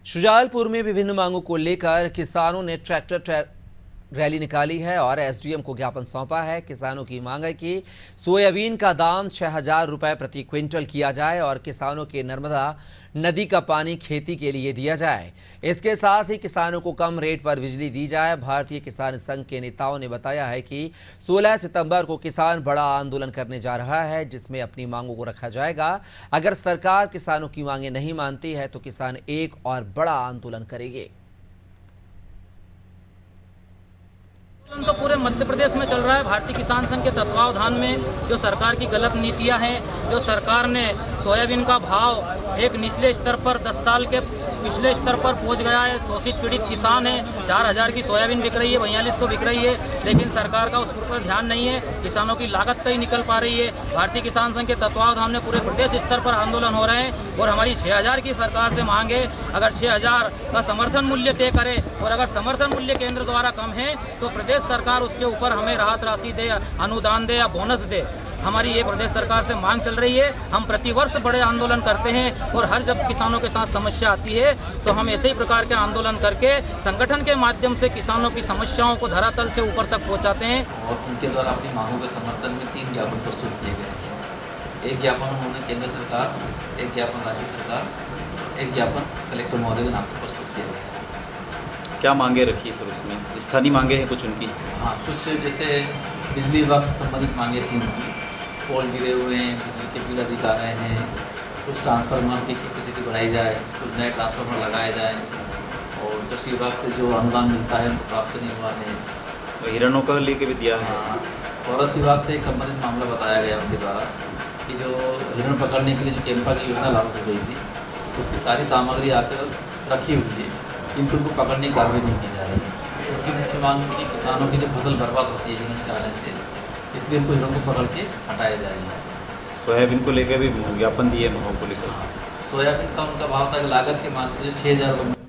शुजालपुर में विभिन्न मांगों को लेकर किसानों ने ट्रैक्टर रैली निकाली है और एसडीएम को ज्ञापन सौंपा है। किसानों की मांग है कि सोयाबीन का दाम 6,000 रुपए प्रति क्विंटल किया जाए और किसानों के नर्मदा नदी का पानी खेती के लिए दिया जाए। इसके साथ ही किसानों को कम रेट पर बिजली दी जाए। भारतीय किसान संघ के नेताओं ने बताया है कि 16 सितंबर को किसान बड़ा आंदोलन करने जा रहा है, जिसमें अपनी मांगों को रखा जाएगा। अगर सरकार किसानों की मांगें नहीं मानती है तो किसान एक और बड़ा आंदोलन करेंगे। तो पूरे मध्य प्रदेश में चल रहा है। भारतीय किसान संघ के तत्वावधान में जो सरकार की गलत नीतियां हैं, जो सरकार ने सोयाबीन का भाव एक निचले स्तर पर 10 साल के पिछले स्तर पर पहुंच गया है। शोषित पीड़ित किसान है, 4,000 की सोयाबीन बिक रही है, 4200 बिक रही है, लेकिन सरकार का उस पर ध्यान नहीं है। किसानों की लागत तय निकल पा रही है। भारतीय किसान संघ के तत्वावधान में पूरे प्रदेश स्तर पर आंदोलन हो रहे हैं और हमारी 6,000 की सरकार से मांग है। अगर 6,000 का समर्थन मूल्य तय करे और अगर समर्थन मूल्य केंद्र द्वारा कम है तो प्रदेश सरकार उसके ऊपर हमें राहत राशि दे, अनुदान दे या बोनस दे। हमारी ये प्रदेश सरकार से मांग चल रही है। हम प्रतिवर्ष बड़े आंदोलन करते हैं और हर जब किसानों के साथ समस्या आती है तो हम ऐसे ही प्रकार के आंदोलन करके संगठन के माध्यम से किसानों की समस्याओं को धरातल से ऊपर तक पहुंचाते हैं। और उनके द्वारा अपनी मांगों के समर्थन में 3 ज्ञापन प्रस्तुत किए गए। एक ज्ञापन उन्होंने केंद्र सरकार, एक ज्ञापन राज्य सरकार, एक ज्ञापन कलेक्टर महोदय के नाम से प्रस्तुत किया गया। क्या मांगे रखी सर उसमें? स्थानीय मांगे हैं कुछ उनकी? हाँ, कुछ जैसे बिजली विभाग से संबंधित मांगे थी उनकी। पोल गिरे हुए हैं, बिजली के बिल अधिक आ रहे हैं, कुछ ट्रांसफार्मर की कैपेसिटी बढ़ाई जाए, कुछ नए ट्रांसफार्मर लगाए जाए और कृषि विभाग से जो अनुदान मिलता है उनको प्राप्त नहीं हुआ है। तो हिरणों का लेके भी दिया है। फॉरेस्ट विभाग से एक संबंधित मामला बताया गया उनके द्वारा कि जो हिरण पकड़ने के लिए जो कैंपा की योजना लागू हो गई थी उसकी सारी सामग्री आकर रखी हुई है, किंतु उनको पकड़ने की कार्रवाई नहीं की जा रही है। उनकी मुख्य मांग थी कि किसानों की जो फसल बर्बाद होती है हिरण के आने से, इसलिए उनको हिरण को पकड़ के हटाया जाएगा। सोयाबीन को लेकर भी ज्ञापन दिए को लेकर। सोयाबीन का उनका भाव था कि लागत के मान से जो 6,000 रुपये